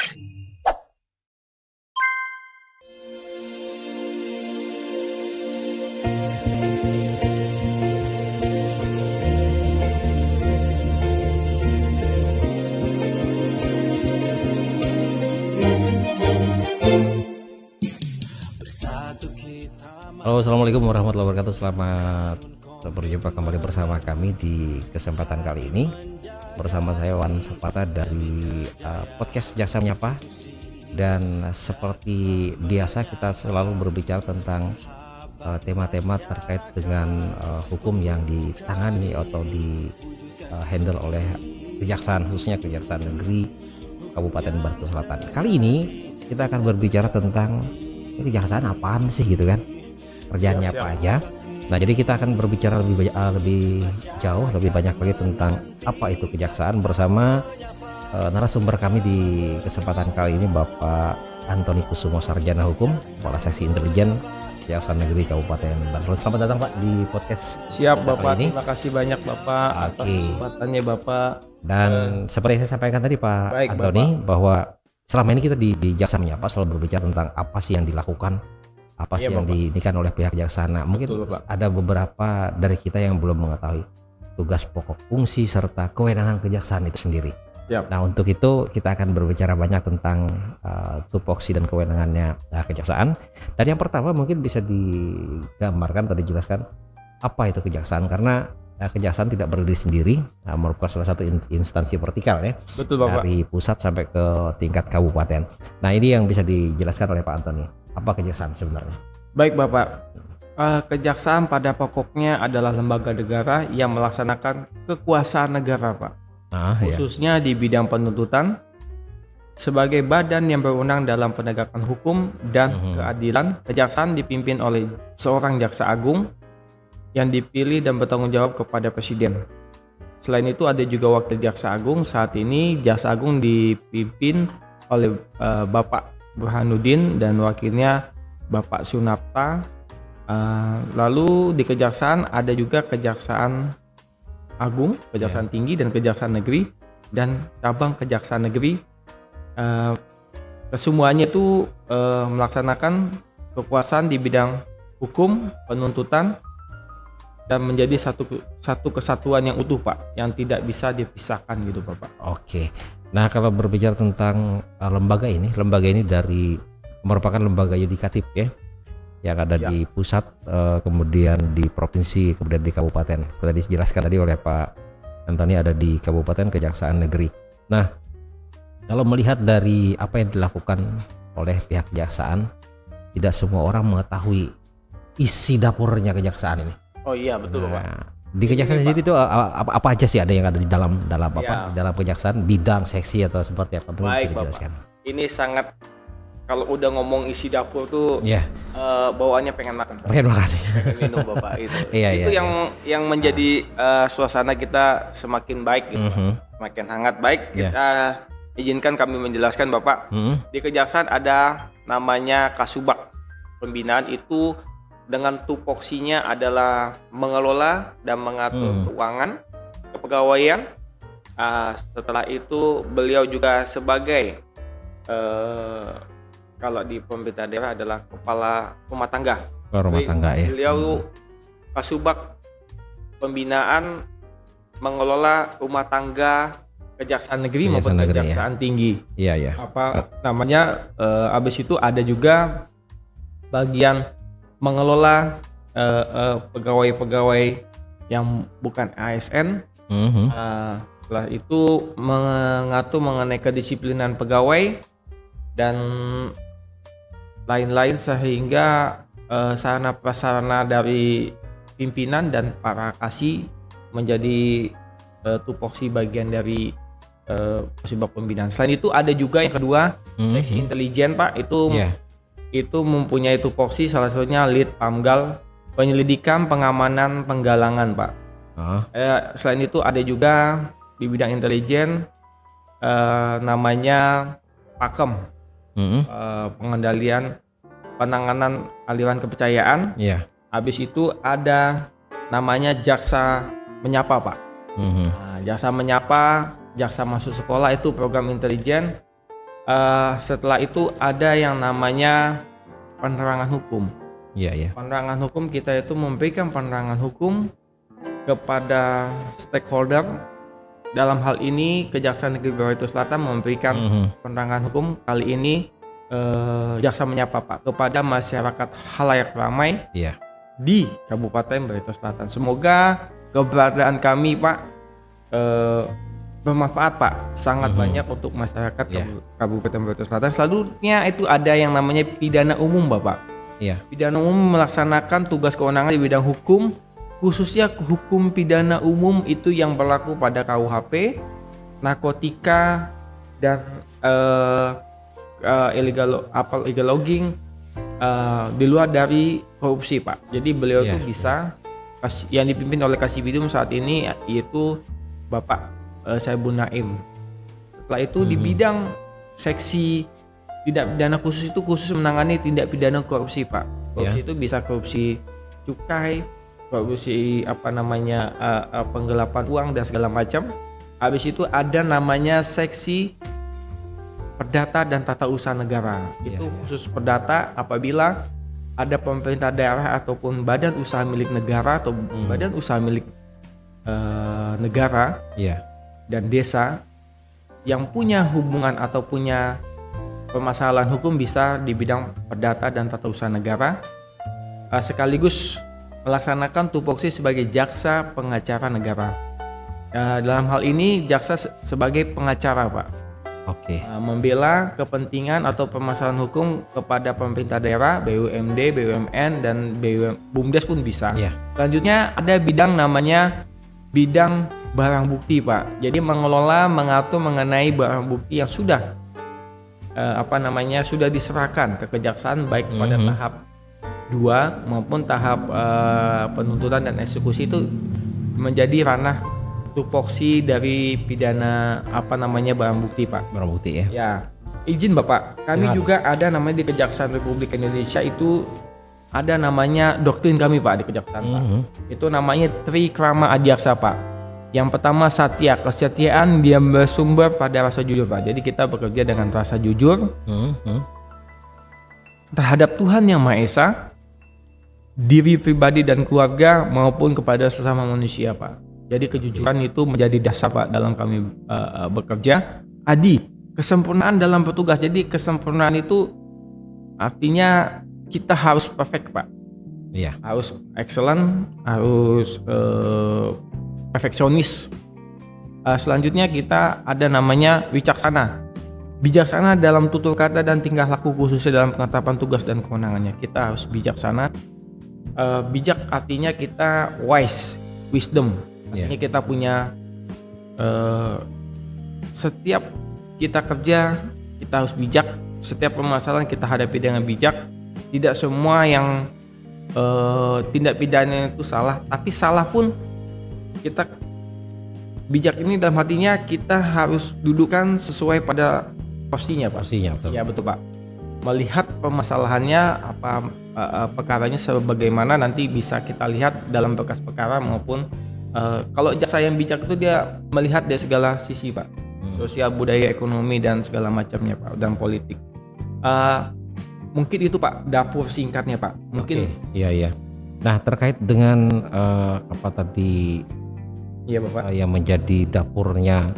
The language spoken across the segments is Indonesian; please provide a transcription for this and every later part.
Halo, assalamualaikum warahmatullahi wabarakatuh. Selamat berjumpa kembali bersama kami di kesempatan kali ini. Bersama saya Wan Sepata dari podcast Jaksa Menyapa. Dan seperti biasa kita selalu berbicara tentang tema-tema terkait dengan hukum yang ditangani atau di handle oleh kejaksaan, khususnya Kejaksaan Negeri Kabupaten Batu Selatan. Kali ini kita akan berbicara tentang kejaksaan apaan sih gitu kan, kerjaannya apa aja. Nah, jadi kita akan berbicara lebih jauh, lebih banyak lagi tentang apa itu kejaksaan bersama narasumber kami di kesempatan kali ini, Bapak Antoni Kusumo, Sarjana Hukum, Kepala Seksi Intelijen Kejaksaan Negeri Kabupaten Bantul. Selamat datang Pak di podcast. Siap Bapak, terima kasih banyak Bapak atas kesempatannya Bapak. Dan seperti saya sampaikan tadi Pak Antoni, bahwa selama ini kita di Jaksa Menyapa selalu berbicara tentang apa sih yang dilakukan, apa sih yang diinginkan oleh pihak kejaksaan. Mungkin ada beberapa dari kita yang belum mengetahui tugas pokok, fungsi serta kewenangan kejaksaan itu sendiri. Nah, untuk itu kita akan berbicara banyak tentang tupoksi dan kewenangannya kejaksaan. Dan yang pertama mungkin bisa digambarkan atau dijelaskan apa itu kejaksaan, karena kejaksaan tidak berdiri sendiri, merupakan salah satu instansi vertikal ya. Betul Bapak. Dari pusat sampai ke tingkat kabupaten. Nah, ini yang bisa dijelaskan oleh Pak Antoni. Apa kejaksaan sebenarnya? Baik Bapak, kejaksaan pada pokoknya adalah lembaga negara yang melaksanakan kekuasaan negara Pak. Khususnya di bidang penuntutan, sebagai badan yang berwenang dalam penegakan hukum dan keadilan. Kejaksaan dipimpin oleh seorang jaksa agung yang dipilih dan bertanggung jawab kepada Presiden. Selain itu ada juga wakil jaksa agung. Saat ini jaksa agung dipimpin oleh Bapak Burhanuddin dan wakilnya Bapak Sunapta. Lalu di kejaksaan ada juga kejaksaan agung, kejaksaan tinggi dan kejaksaan negeri dan cabang kejaksaan negeri. Kesemuanya itu melaksanakan kekuasaan di bidang hukum, penuntutan, dan menjadi satu kesatuan yang utuh Pak, yang tidak bisa dipisahkan gitu Bapak. Oke. Nah, kalau berbicara tentang lembaga ini merupakan lembaga yudikatif ya, yang ada di pusat, kemudian di provinsi, kemudian di kabupaten. Seperti dijelaskan tadi oleh Pak Antoni, ada di Kabupaten Kejaksaan Negeri. Nah, kalau melihat dari apa yang dilakukan oleh pihak kejaksaan, tidak semua orang mengetahui isi dapurnya kejaksaan ini. Oh iya betul Bapak. Di kejaksaan sendiri itu apa aja sih ada yang ada di dalam apa? Dalam kejaksaan, bidang, seksi atau seperti apa? Baik Bapak. Ini sangat, kalau udah ngomong isi dapur tuh bawaannya pengen makan. Pengen makan. Pengen minum Bapak itu. Itu yang menjadi suasana kita semakin baik gitu. Semakin hangat. Baik, kita izinkan kami menjelaskan Bapak. Di kejaksaan ada namanya Kasubag. Pembinaan itu dengan tupoksinya adalah mengelola dan mengatur keuangan kepegawaian. Setelah itu beliau juga sebagai kalau di pemerintah daerah adalah kepala rumah tangga. Rumah tangga ya. Beliau Kasubag pembinaan mengelola rumah tangga kejaksaan negeri maupun kejaksaan tinggi. Iya. Apa namanya? Habis itu ada juga bagian mengelola pegawai-pegawai yang bukan ASN. Setelah itu mengatur mengenai kedisiplinan pegawai dan lain-lain, sehingga sarana prasarana dari pimpinan dan para kasih menjadi tupoksi bagian dari Kasubag pembinaan. Selain itu ada juga yang kedua, seksi intelijen Pak, itu mempunyai tupoksi salah satunya Lead Pamgal, penyelidikan, pengamanan, penggalangan Pak. Selain itu ada juga di bidang intelijen namanya Pakem, pengendalian penanganan aliran kepercayaan. Habis itu ada namanya Jaksa Menyapa Pak. Jaksa Menyapa, Jaksa Masuk Sekolah, itu program intelijen. Setelah itu ada yang namanya penerangan hukum. Iya. Penerangan hukum kita itu memberikan penerangan hukum kepada stakeholder. Dalam hal ini Kejaksaan Negeri Barito Selatan memberikan penerangan hukum kali ini Jaksa Menyapa Pak kepada masyarakat halayak ramai di Kabupaten Barito Selatan. Semoga keberadaan kami Pak bermanfaat Pak, sangat banyak untuk masyarakat Kabupaten Barito Selatan. Selanjutnya itu ada yang namanya pidana umum Bapak. Pidana umum melaksanakan tugas kewenangan di bidang hukum, khususnya hukum pidana umum itu yang berlaku pada KUHP, narkotika dan illegal logging, di luar dari korupsi Pak. Jadi beliau itu bisa yang dipimpin oleh Kasibidum saat ini yaitu Bapak Saibul Naim. Setelah itu di bidang seksi tindak pidana khusus itu khusus menangani tindak pidana korupsi Pak. Korupsi itu bisa korupsi cukai, korupsi penggelapan uang dan segala macam. Habis itu ada namanya seksi perdata dan tata usaha negara. Itu khusus perdata apabila ada pemerintah daerah ataupun badan usaha milik negara atau badan usaha milik negara dan desa yang punya hubungan atau punya permasalahan hukum bisa di bidang perdata dan tata usaha negara, sekaligus melaksanakan tupoksi sebagai jaksa pengacara negara. Dalam hal ini jaksa sebagai pengacara Pak. Membela kepentingan atau permasalahan hukum kepada pemerintah daerah, BUMD, BUMN dan BUMDes pun bisa. Selanjutnya ada bidang namanya bidang barang bukti Pak. Jadi mengelola, mengatur mengenai barang bukti yang sudah sudah diserahkan ke kejaksaan baik pada tahap 2 maupun tahap penuntutan dan eksekusi, itu menjadi ranah tupoksi dari pidana barang bukti Pak. Barang bukti ya. Izin Bapak, kami juga ada namanya di Kejaksaan Republik Indonesia itu ada namanya doktrin kami Pak di Kejaksaan Pak. Itu namanya Trikrama Adiaksa Pak. Yang pertama satya, kesetiaan dia bersumber pada rasa jujur Pak. Jadi kita bekerja dengan rasa jujur terhadap Tuhan Yang Maha Esa, diri pribadi dan keluarga maupun kepada sesama manusia Pak. Jadi kejujuran itu menjadi dasar Pak dalam kami bekerja. Adi, kesempurnaan dalam petugas. Jadi kesempurnaan itu artinya kita harus perfect Pak. Harus excellent, harus perfeksionis. Selanjutnya kita ada namanya wicaksana. Bijaksana dalam tutur kata dan tingkah laku khususnya dalam penetapan tugas dan kewenangannya. Kita harus bijaksana. Bijak artinya kita wise, wisdom. Artinya kita punya setiap kita kerja kita harus bijak. Setiap permasalahan kita hadapi dengan bijak. Tidak semua yang tindak pidana itu salah, tapi salah pun kita bijak ini dalam artinya kita harus dudukkan sesuai pada porsinya Pak. Betul. Ya betul Pak. Melihat permasalahannya perkaranya sebagaimana nanti bisa kita lihat dalam berkas perkara maupun kalau jaksa yang bijak itu dia melihat dari segala sisi Pak. Sosial, budaya, ekonomi dan segala macamnya Pak, dan politik. Mungkin itu Pak dapur singkatnya Pak. Mungkin. Iya. Nah terkait dengan Bapak yang menjadi dapurnya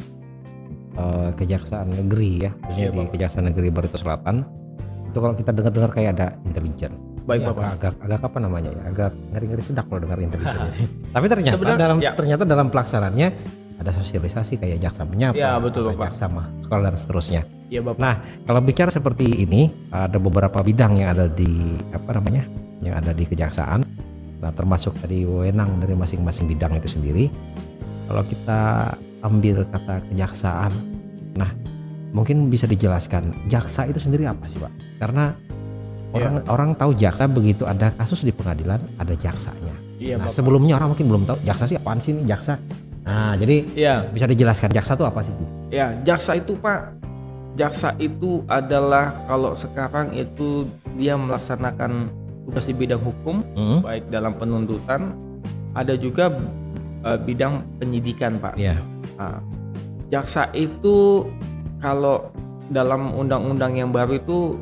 Kejaksaan Negeri khususnya di Kejaksaan Negeri Barito Selatan, itu kalau kita dengar kayak ada intelijen. Baik Bapak. Agak apa namanya ya? Agak ngeri-ngeri sedak kalau dengar intelijen. Tapi ternyata dalam pelaksanaannya ada sosialisasi kayak jaksa menyapa, betul Bapak. Jaksa sekolah dan seterusnya. Iya Bapak. Nah, kalau bicara seperti ini, ada beberapa bidang yang ada di yang ada di kejaksaan. Nah, termasuk tadi wewenang dari masing-masing bidang itu sendiri. Kalau kita ambil kata kejaksaan, nah mungkin bisa dijelaskan jaksa itu sendiri apa sih Pak? Karena orang tahu jaksa begitu ada kasus di pengadilan ada jaksanya. Sebelumnya orang mungkin belum tahu jaksa sih apaan sih ini jaksa. Nah jadi bisa dijelaskan jaksa itu apa sih? Jaksa itu Pak, jaksa itu adalah kalau sekarang itu dia melaksanakan tugas di bidang hukum, baik dalam penuntutan, ada juga bidang penyidikan Pak. Jaksa itu kalau dalam undang-undang yang baru itu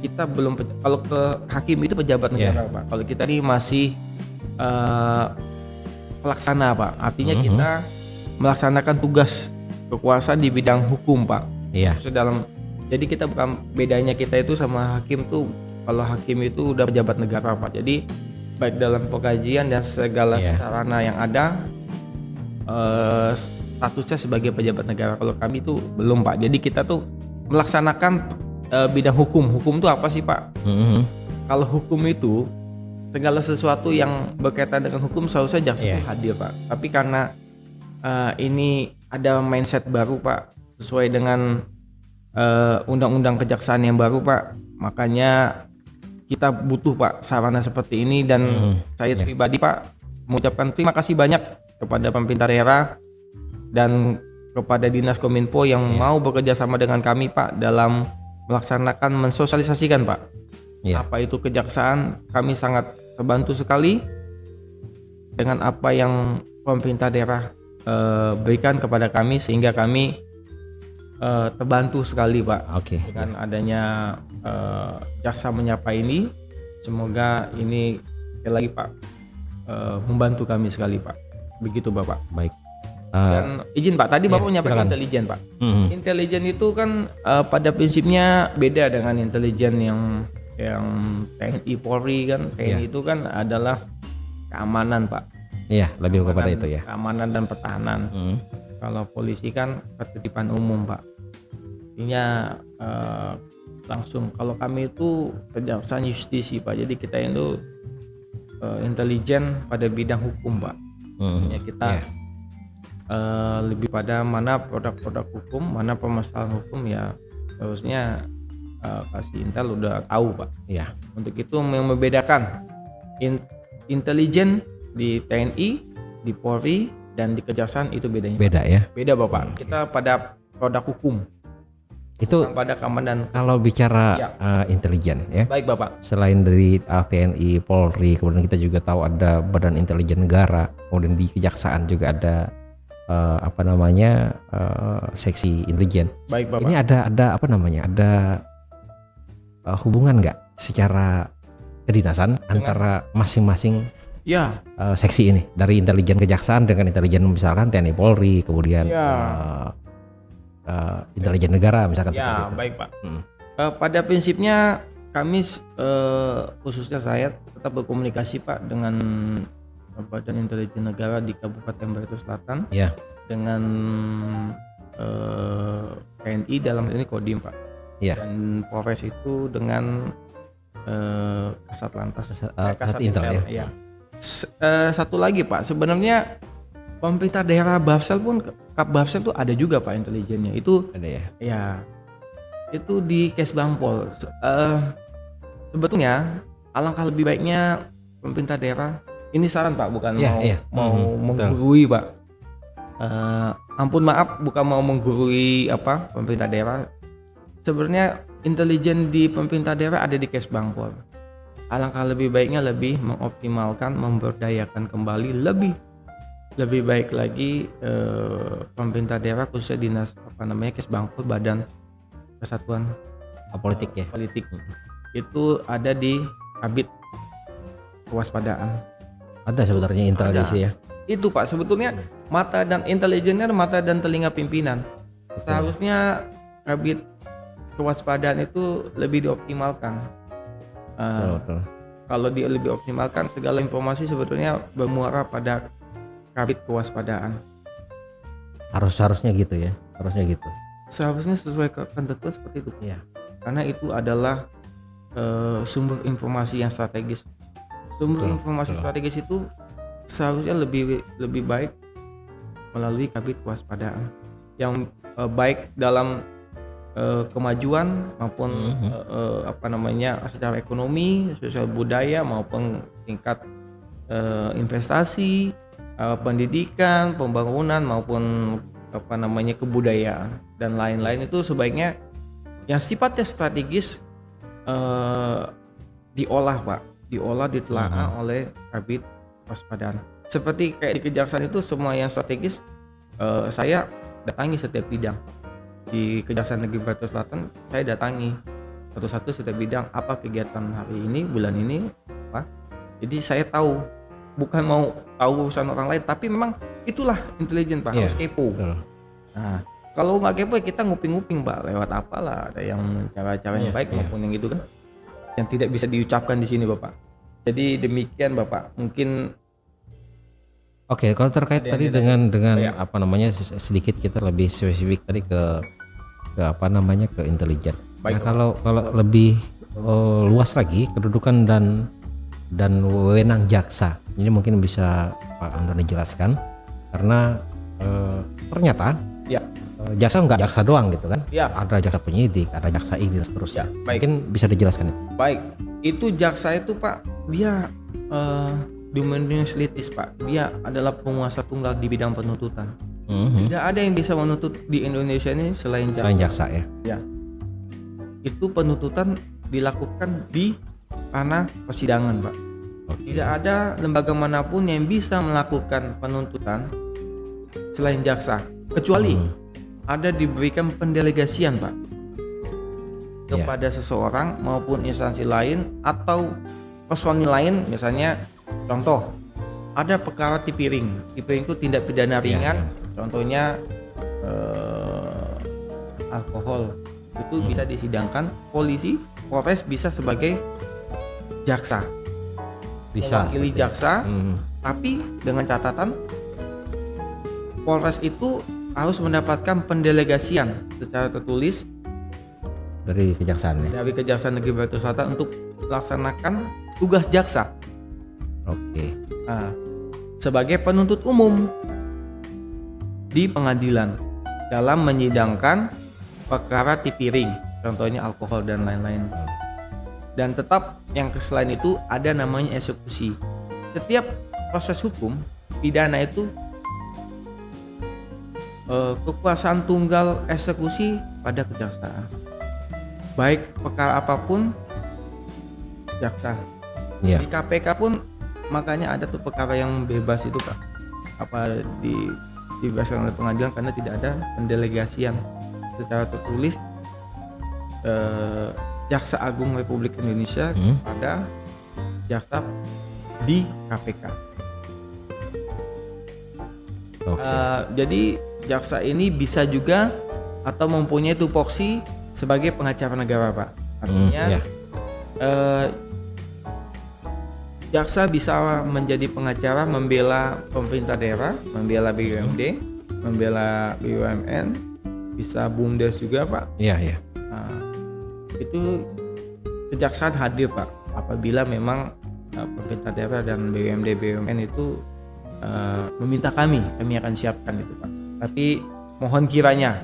kita belum, kalau ke hakim itu pejabat negara Pak. Kalau kita ini masih pelaksana Pak. Artinya kita melaksanakan tugas kekuasaan di bidang hukum Pak. Iya. Jadi kita bukan, bedanya kita itu sama hakim tuh, kalau hakim itu udah pejabat negara Pak. Jadi baik dalam pengkajian dan segala sarana yang ada statusnya sebagai pejabat negara. Kalau kami itu belum Pak. Jadi kita tuh melaksanakan bidang hukum. Hukum itu apa sih Pak? Kalau hukum itu segala sesuatu yang berkaitan dengan hukum seharusnya jaksa itu hadir Pak. Tapi karena ini ada mindset baru Pak, sesuai dengan undang-undang kejaksaan yang baru Pak, makanya kita butuh Pak sarana seperti ini. Dan saya pribadi Pak mengucapkan terima kasih banyak kepada pemerintah daerah dan kepada Dinas Kominfo yang mau bekerja sama dengan kami Pak dalam melaksanakan, mensosialisasikan Pak apa itu kejaksaan. Kami sangat terbantu sekali dengan apa yang pemerintah daerah berikan kepada kami, sehingga kami terbantu sekali Pak dengan adanya jasa menyapa ini. Semoga ini sekali lagi Pak membantu kami sekali Pak. Begitu Bapak. Baik. Dan izin Pak, tadi Bapak menyampaikan intelijen Pak. Intelijen itu kan pada prinsipnya beda dengan intelijen yang TNI Polri kan. TNI itu kan adalah keamanan Pak. Iya, lebih kepada itu ya. Keamanan dan pertahanan. Kalau polisi kan ketertiban umum Pak. Artinya langsung, kalau kami itu kejaksaan justisi Pak. Jadi kita itu intelijen pada bidang hukum Pak. Artinya kita lebih pada mana produk-produk hukum, mana permasalahan hukum, ya harusnya kasih intel udah tahu Pak. Untuk itu yang membedakan intelijen di TNI, di Polri, dan di kejaksaan itu bedanya. Beda Bapak. Kita pada produk hukum. Itu pada keamanan. Kalau bicara intelijen ya. Baik Bapak. Selain dari TNI, Polri, kemudian kita juga tahu ada Badan Intelijen Negara, kemudian di kejaksaan juga ada seksi intelijen. Baik Bapak. Ini ada apa namanya? Ada hubungan nggak secara kedinasan antara masing-masing seksi ini, dari intelijen kejaksaan dengan intelijen misalkan TNI Polri, kemudian intelijen negara misalkan seperti itu. Baik Pak. Pada prinsipnya kami khususnya saya tetap berkomunikasi Pak dengan Badan Intelijen Negara di Kabupaten Barito Selatan, dengan TNI dalam ini Kodim Pak, dan Polres itu dengan Kasat Lantas, Kasat Intel ya. Satu lagi Pak, sebenarnya pemerintah daerah Bafsel pun, Kap Bafsel itu ada juga Pak intelijennya. Itu ada ya? Itu di Kesbangpol. Sebetulnya alangkah lebih baiknya pemerintah daerah, ini saran Pak, bukan mau menggurui Pak. Ampun maaf, bukan mau menggurui pemerintah daerah. Sebenarnya intelijen di pemerintah daerah ada di Kesbangpol. Alangkah lebih baiknya lebih mengoptimalkan, memberdayakan kembali lebih baik lagi pemerintah daerah, khususnya dinas Kesbangpol, Badan Kesatuan Politik Politik itu ada di Kabit Kewaspadaan. Ada sebenarnya intelijen ya. Itu Pak, sebetulnya mata dan intelijennya mata dan telinga pimpinan. Seharusnya Kabit Kewaspadaan itu lebih dioptimalkan. Betul. Kalau dia lebih optimalkan, segala informasi sebetulnya bermuara pada Kabit Kewaspadaan. Harusnya gitu ya. Seharusnya sesuai ketentuan seperti itu. Karena itu adalah sumber informasi yang strategis. Informasi strategis itu seharusnya lebih baik melalui Kabit Kewaspadaan yang baik dalam kemajuan maupun secara ekonomi, sosial budaya, maupun tingkat investasi, pendidikan, pembangunan, maupun kebudayaan dan lain-lain. Itu sebaiknya yang sifatnya strategis diolah Pak, ditelaah oleh Kabit Kewaspadaan. Seperti kayak di kejaksaan itu, semua yang strategis saya datangi setiap bidang. di Kejaksaan Negeri Jakarta Selatan, saya datangi satu-satu setiap bidang, apa kegiatan hari ini, bulan ini, apa. Jadi saya tahu, bukan mau tahu urusan orang lain, tapi memang itulah intelijen Pak, harus kepo. Nah, kalau nggak kepo kita nguping-nguping Pak, lewat apalah, ada yang cara-cara yang baik maupun yang gitu kan, yang tidak bisa diucapkan di sini Bapak. Jadi demikian Bapak, mungkin. Oke, kalau terkait tadi dengan apa namanya, sedikit kita lebih spesifik tadi ke apa namanya, ke intelijen. Nah, kalau lebih luas lagi kedudukan dan wewenang jaksa, ini mungkin bisa Pak Antoni jelaskan, karena ternyata jaksa nggak jaksa doang gitu kan, ada jaksa penyidik, ada jaksa ini dan seterusnya. Mungkin bisa dijelaskan itu. Baik, itu jaksa itu Pak, dia dominus litis Pak, dia adalah penguasa tunggal di bidang penuntutan. Tidak ada yang bisa menuntut di Indonesia ini selain jaksa ya. Ya, itu penuntutan dilakukan di ranah persidangan Pak. Tidak ada lembaga manapun yang bisa melakukan penuntutan selain jaksa, kecuali ada diberikan pendelegasian Pak kepada seseorang maupun instansi lain atau personil lain. Misalnya contoh, ada perkara tipiring itu tindak pidana ringan, contohnya alkohol, itu bisa disidangkan polisi, Polres bisa sebagai jaksa, bisa mewakili jaksa, tapi dengan catatan Polres itu harus mendapatkan pendelegasian secara tertulis dari kejaksaan ya? Dari Kejaksaan Negeri Jakarta Selatan untuk melaksanakan tugas jaksa. Nah, sebagai penuntut umum di pengadilan dalam menyidangkan perkara tipiring, contohnya alkohol dan lain-lain. Dan tetap yang selain itu ada namanya eksekusi. Setiap proses hukum pidana itu kekuasaan tunggal eksekusi pada kejaksaan. Baik perkara apapun jaksa. Di KPK pun makanya ada tuh perkara yang bebas itu Pak, apa dibebaskan oleh pengadilan karena tidak ada pendelegasian secara tertulis Jaksa Agung Republik Indonesia pada jaksa di KPK. Jadi jaksa ini bisa juga atau mempunyai tupoksi sebagai pengacara negara Pak. Artinya jaksa bisa menjadi pengacara membela pemerintah daerah, membela BUMD, membela BUMN, bisa BUMDes juga Pak. Nah, itu kejaksaan hadir Pak apabila memang pemerintah daerah dan BUMD BUMN itu meminta kami akan siapkan itu Pak. Tapi mohon kiranya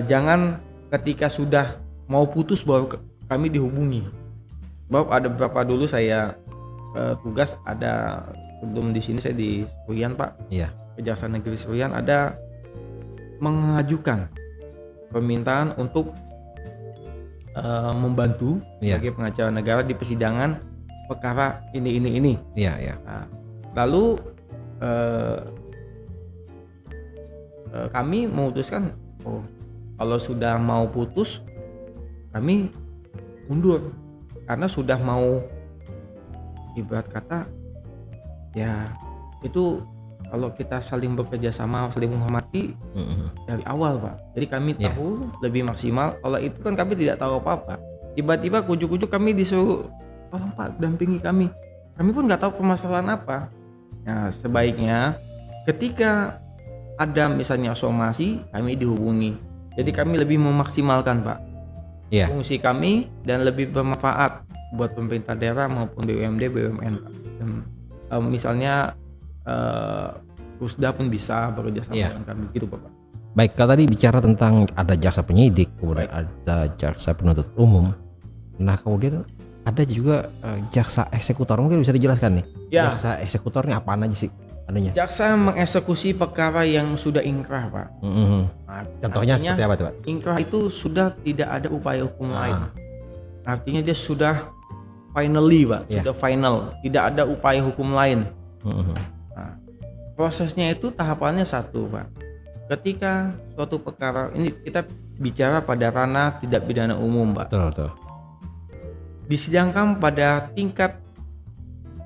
jangan ketika sudah mau putus baru kami dihubungi. Bahwa ada beberapa dulu saya tugas, ada sebelum di sini saya di Seruyan Pak, Kejaksaan Negeri Seruyan, ada mengajukan permintaan untuk membantu sebagai pengacara negara di persidangan perkara ini. Nah, lalu kami memutuskan, kalau sudah mau putus kami mundur karena sudah mau, ibarat kata ya itu kalau kita saling bekerja sama, saling menghormati dari awal Pak. Jadi kami tahu lebih maksimal. Kalau itu kan kami tidak tahu apa-apa. Tiba-tiba kujuk-kujuk kami disuruh, tolong Pak dampingi kami. Kami pun nggak tahu permasalahan apa. Nah, sebaiknya ketika ada misalnya somasi, kami dihubungi. Jadi kami lebih memaksimalkan Pak fungsi kami dan lebih bermanfaat buat pemerintah daerah maupun BUMD, BUMN Pak. Dan, misalnya Pusda pun bisa bekerja sama dengan kami gitu Bapak. Baik, kalau tadi bicara tentang ada jaksa penyidik, kemudian ada jaksa penuntut umum. Nah, kemudian ada juga jaksa eksekutor, mungkin bisa dijelaskan nih. Jaksa eksekutornya apaan aja sih adanya? Jaksa mengeksekusi perkara yang sudah ingkrah Pak. Nah, contohnya seperti apa tuh Pak? Ingkrah itu sudah tidak ada upaya hukum lain. Artinya dia sudah finally Pak, sudah final, tidak ada upaya hukum lain. Nah, prosesnya itu tahapannya satu Pak. ketika suatu perkara ini kita bicara pada ranah tidak pidana umum, Pak. Betul. Disidangkan pada tingkat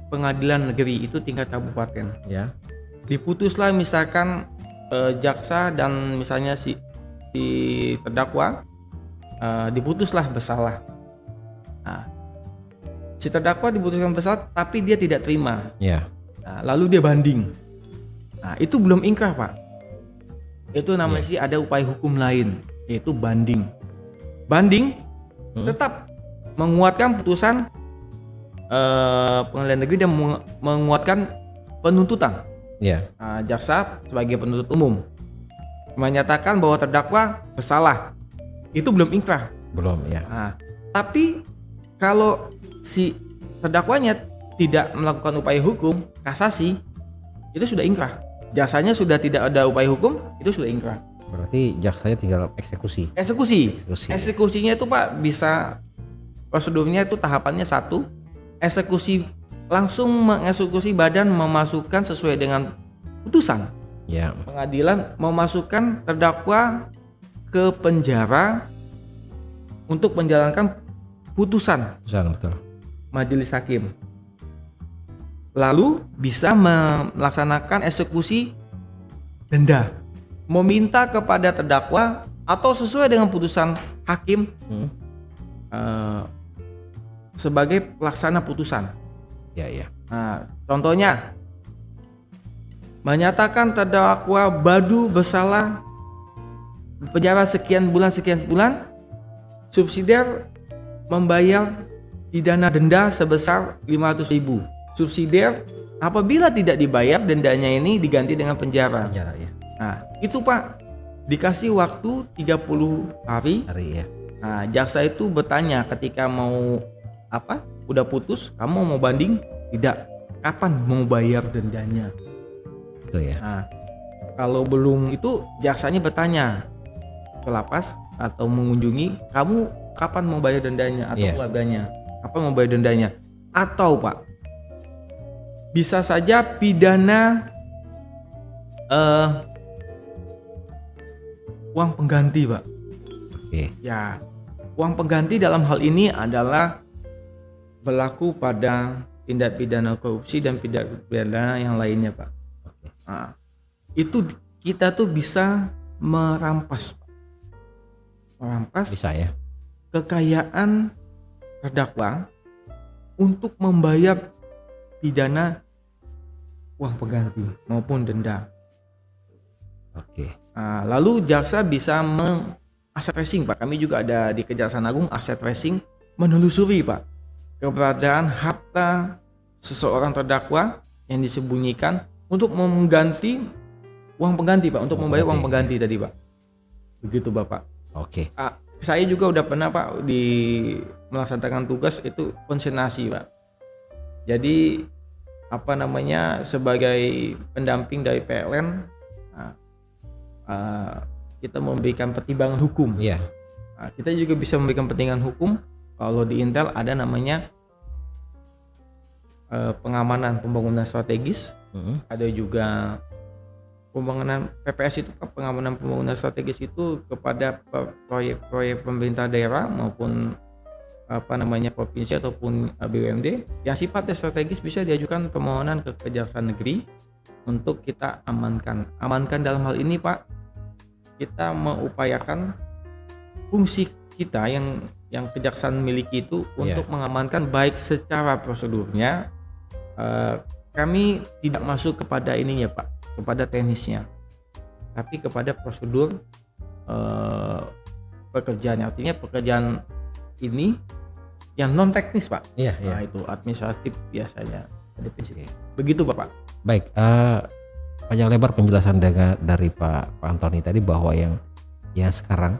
pengadilan negeri itu tingkat kabupaten. Ya. Diputuslah misalkan jaksa dan misalnya si terdakwa diputuslah bersalah. Nah, si terdakwa diputuskan bersalah tapi dia tidak terima. Ya. Nah, lalu dia banding. Nah, itu belum ingkrah, Pak. Itu namanya sih ada upaya hukum lain, yaitu banding. Banding tetap menguatkan putusan pengadilan negeri dan menguatkan penuntutan. Ya. Nah, jaksa sebagai penuntut umum menyatakan bahwa terdakwa bersalah. Itu belum ingkrah. Belum, ya. Nah, tapi kalau si terdakwanya tidak melakukan upaya hukum, kasasi, itu sudah ingkrah. Jasanya sudah tidak ada upaya hukum, itu sudah ingkrah. Berarti jaksanya tinggal eksekusi. Eksekusinya itu, Pak, bisa prosedurnya itu tahapannya 1, eksekusi langsung mengeksekusi badan memasukkan sesuai dengan putusan. Ya. Pengadilan memasukkan terdakwa ke penjara untuk menjalankan putusan. Betul. Majelis hakim. Lalu bisa melaksanakan eksekusi denda, meminta kepada terdakwa atau sesuai dengan putusan hakim sebagai pelaksana putusan. Ya. Nah, contohnya menyatakan terdakwa Badu bersalah, penjara sekian bulan, subsidiar membayar pidana denda sebesar 500.000. Subsidiar apabila tidak dibayar, dendanya ini diganti dengan penjara. Ya. Nah, itu, Pak, dikasih waktu 30 hari. Ya. Nah, jaksa itu bertanya ketika mau udah putus, kamu mau banding? Tidak. Kapan mau bayar dendanya? Betul, ya. Nah, kalau belum itu jaksanya bertanya ke lapas atau mengunjungi, kamu kapan mau bayar dendanya atau keluarganya? Kapan mau bayar dendanya? Atau, Pak, bisa saja pidana uang pengganti, Pak. Oke. Ya, uang pengganti dalam hal ini adalah berlaku pada tindak pidana korupsi dan tindak pidana yang lainnya, Pak. Nah, itu kita tuh bisa merampas Bisa, ya. kekayaan terdakwa untuk membayar pidana uang pengganti maupun denda. Oke. Nah, lalu jaksa bisa aset tracing, Pak. Kami juga ada di Kejaksaan Agung aset tracing, menelusuri, Pak, keberadaan harta seseorang terdakwa yang disembunyikan untuk mengganti uang pengganti, Pak, untuk membayar uang pengganti tadi, Pak. Begitu, Bapak. Oke. Saya juga udah pernah, Pak, melaksanakan tugas itu konsentrasi, Pak. Jadi sebagai pendamping dari PLN, kita memberikan pertimbangan hukum. Iya. Nah, kita juga bisa memberikan pertimbangan hukum. Kalau di Intel ada namanya pengamanan pembangunan strategis. Ada juga pembangunan PPS itu, pengamanan pembangunan strategis itu kepada proyek-proyek pemerintah daerah maupun provinsi ataupun BUMD yang sifatnya strategis, bisa diajukan permohonan ke Kejaksaan Negeri untuk kita amankan. Dalam hal ini, Pak, kita mengupayakan fungsi kita yang kejaksaan miliki itu untuk mengamankan, baik secara prosedurnya, kami tidak masuk kepada ininya, Pak, kepada teknisnya, tapi kepada prosedur pekerjaan. Artinya pekerjaan ini yang non teknis, Pak. Nah, itu administratif biasanya. Begitu, Bapak. Baik, panjang lebar penjelasan dari Pak Antoni tadi bahwa yang sekarang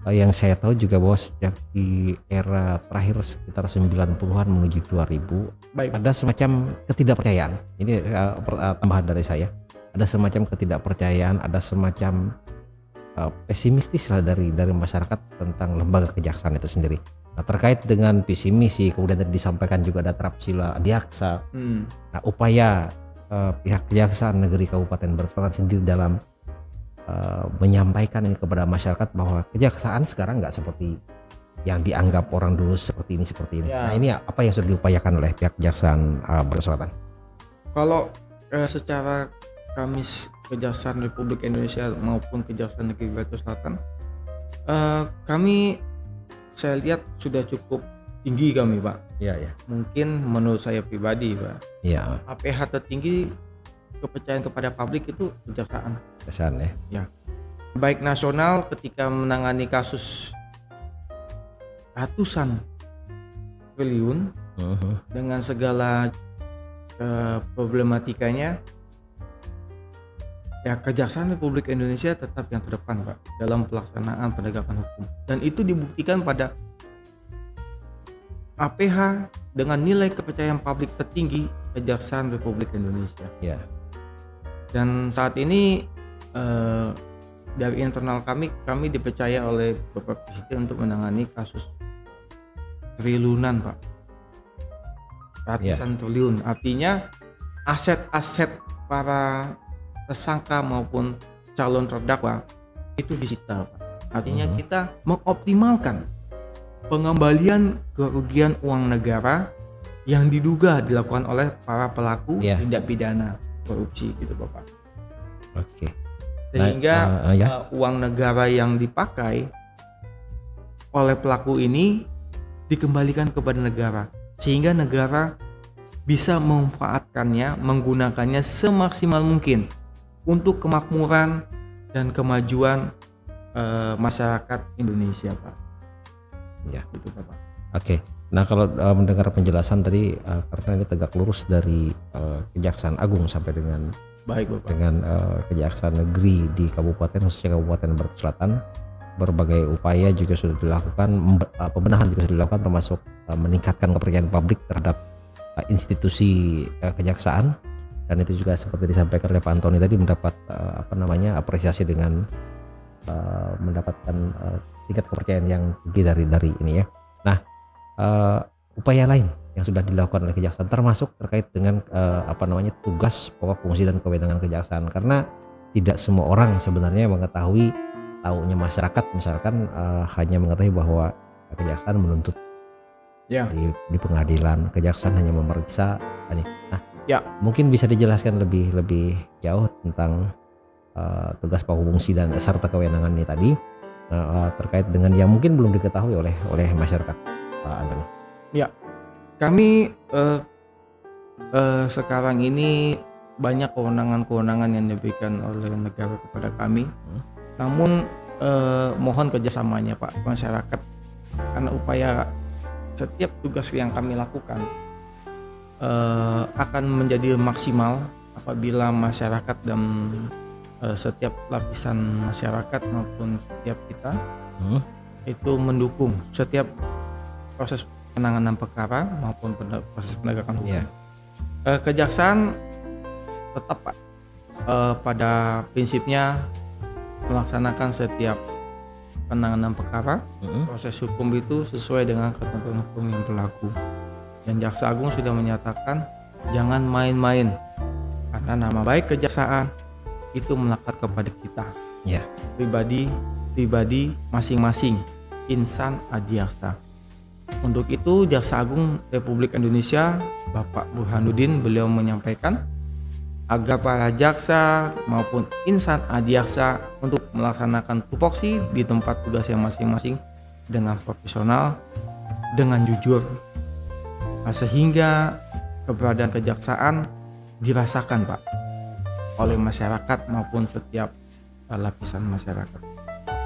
yang saya tahu juga bahwa sejak di era terakhir sekitar 90-an menuju 2000 ada semacam ketidakpercayaan. Ini tambahan dari saya. Ada semacam ketidakpercayaan, ada semacam pesimistis lah dari masyarakat tentang lembaga kejaksaan itu sendiri. Nah, terkait dengan visi misi, kemudian tadi disampaikan juga ada Trapsila Adiaksa. Nah, upaya pihak Kejaksaan Negeri Kabupaten Berselatan sendiri dalam menyampaikan ini kepada masyarakat bahwa kejaksaan sekarang nggak seperti yang dianggap orang dulu seperti ini. Ya. Nah ini apa yang sudah diupayakan oleh pihak Kejaksaan Batu Selatan? Kalau secara kami Kejaksaan Republik Indonesia maupun Kejaksaan Negeri Batu Selatan, kami saya lihat sudah cukup tinggi kami, Pak. Iya. Mungkin menurut saya pribadi, Pak. Iya. APH tertinggi kepercayaan kepada publik itu kejaksaan. Kejaksaan ya. Baik nasional ketika menangani kasus ratusan triliun dengan segala problematikanya, ya Kejaksaan Republik Indonesia tetap yang terdepan, Pak, dalam pelaksanaan penegakan hukum. Dan itu dibuktikan pada APH dengan nilai kepercayaan publik tertinggi Kejaksaan Republik Indonesia. Ya. Dan saat ini dari internal kami dipercaya oleh Bapak Presiden untuk menangani kasus triliunan, Pak. Ratusan triliun. Artinya aset-aset para tersangka maupun calon terdakwa itu disita, Pak. Artinya kita mengoptimalkan pengembalian kerugian uang negara yang diduga dilakukan oleh para pelaku tindak pidana korupsi gitu, Bapak. Oke. Sehingga uang negara yang dipakai oleh pelaku ini dikembalikan kepada negara, sehingga negara bisa memanfaatkannya, menggunakannya semaksimal mungkin untuk kemakmuran dan kemajuan masyarakat Indonesia, Pak. Ya, itu, Pak. Oke. Nah, kalau mendengar penjelasan tadi, karena ini tegak lurus dari Kejaksaan Agung sampai dengan Kejaksaan Negeri di Kabupaten, khususnya Kabupaten Batu Selatan, berbagai upaya juga sudah dilakukan, pembenahan juga sudah dilakukan, termasuk meningkatkan kepercayaan publik terhadap institusi kejaksaan. Dan itu juga seperti disampaikan oleh Pak Antoni tadi, mendapat apresiasi dengan mendapatkan tingkat kepercayaan yang tinggi dari ini ya. Nah, upaya lain yang sudah dilakukan oleh kejaksaan termasuk terkait dengan tugas pokok, fungsi dan kewenangan kejaksaan, karena tidak semua orang sebenarnya mengetahui, taunya masyarakat misalkan hanya mengetahui bahwa kejaksaan menuntut di pengadilan, kejaksaan hanya memeriksa. Nah, mungkin bisa dijelaskan lebih jauh tentang tugas pokok, fungsi dan serta kewenangan ini tadi, terkait dengan yang mungkin belum diketahui oleh masyarakat, Pak Antoni. Ya, kami sekarang ini banyak kewenangan yang diberikan oleh negara kepada kami. Namun mohon kerjasamanya, Pak, masyarakat, karena upaya setiap tugas yang kami lakukan akan menjadi maksimal apabila masyarakat dan setiap lapisan masyarakat maupun setiap kita itu mendukung setiap proses penanganan perkara maupun proses penegakan hukum. Kejaksaan tetap, Pak, pada prinsipnya melaksanakan setiap penanganan perkara, proses hukum itu sesuai dengan ketentuan hukum yang berlaku. Dan Jaksa Agung sudah menyatakan jangan main-main, karena nama baik kejaksaan itu melekat kepada kita, pribadi masing-masing insan adiaksa. Untuk itu Jaksa Agung Republik Indonesia Bapak Burhanuddin, beliau menyampaikan agar para jaksa maupun insan adiaksa untuk melaksanakan tupoksi di tempat tugasnya masing-masing dengan profesional, dengan jujur, sehingga keberadaan kejaksaan dirasakan, Pak, oleh masyarakat maupun setiap lapisan masyarakat.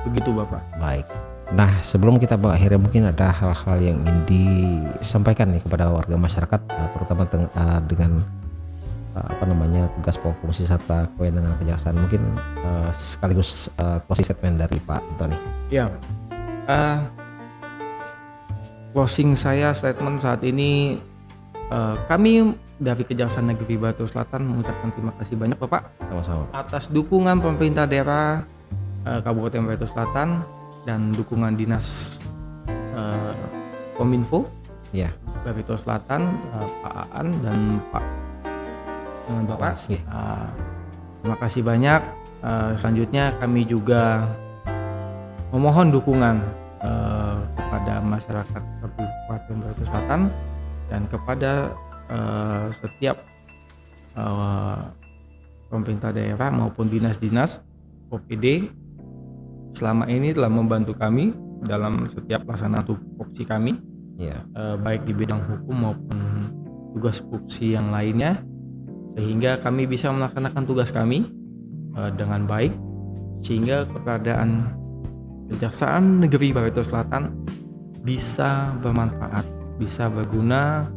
Begitu, Bapak. Baik. Nah, sebelum kita mengakhiri, mungkin ada hal-hal yang ingin disampaikan nih kepada warga masyarakat, terutama dengan tugas pokok, fungsi serta kewenangan kejaksaan. Mungkin sekaligus closing statement dari Pak Antoni. Ya, closing saya statement saat ini, kami dari Kejaksaan Negeri Batu Selatan mengucapkan terima kasih banyak, Bapak, sama-sama, atas dukungan pemerintah daerah Kabupaten Batu Selatan dan dukungan dinas Kominfo Batu Selatan, Pak Aan dan Pak Bapak. Terima kasih banyak Selanjutnya kami juga memohon dukungan kepada masyarakat Kabupaten Barito Selatan dan kepada setiap pemerintah daerah maupun dinas-dinas OPD selama ini telah membantu kami dalam setiap pelaksanaan tupoksi kami, baik di bidang hukum maupun tugas fungsi yang lainnya, sehingga kami bisa melaksanakan tugas kami dengan baik, sehingga keberadaan Kejaksaan Negeri Barito Selatan bisa bermanfaat, bisa berguna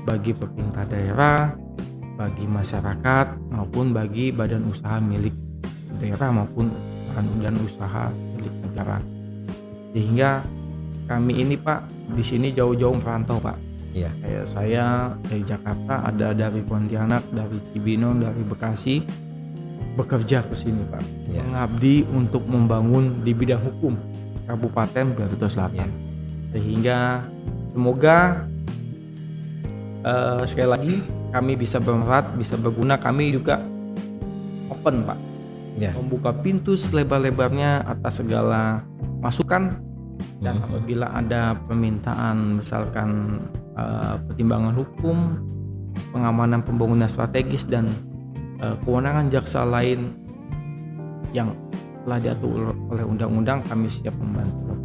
bagi pemerintah daerah, bagi masyarakat, maupun bagi badan usaha milik daerah maupun badan usaha milik negara. Sehingga kami ini Pak di sini jauh-jauh merantau Pak. Iya. Kayak saya dari Jakarta, ada dari Pontianak, dari Cibinong, dari Bekasi, bekerja ke sini Pak, mengabdi untuk membangun di bidang hukum Kabupaten Barito Selatan. Sehingga semoga sekali lagi kami bisa bermanfaat, bisa berguna. Kami juga open Pak, membuka pintu selebar-lebarnya atas segala masukan, dan apabila ada permintaan misalkan pertimbangan hukum, pengamanan pembangunan strategis dan kewenangan jaksa lain yang telah diatur oleh undang-undang, kami siap membantu.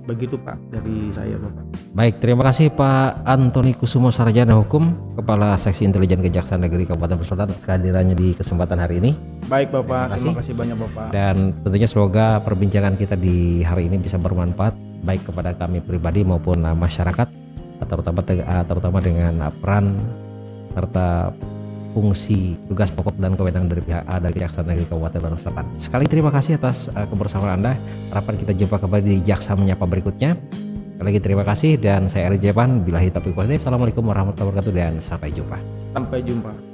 Begitu Pak dari saya Bapak. Baik, terima kasih Pak Antoni Kusumo, Sarjana Hukum, Kepala Seksi Intelijen Kejaksaan Negeri Kabupaten Barito Selatan, kehadirannya di kesempatan hari ini. Baik Bapak, terima kasih banyak Bapak. Dan tentunya semoga perbincangan kita di hari ini bisa bermanfaat baik kepada kami pribadi maupun masyarakat, terutama dengan peran serta fungsi, tugas pokok dan kewenangan dari pihak A dari Kejaksaan Negeri Kabupaten Barito Selatan. Sekali terima kasih atas kebersamaan Anda. Harapan kita jumpa kembali di Jaksa Menyapa berikutnya. Sekali lagi terima kasih, dan saya Eri Jepan. Billahi taufiq wal hidayah. Assalamualaikum warahmatullahi wabarakatuh dan sampai jumpa. Sampai jumpa.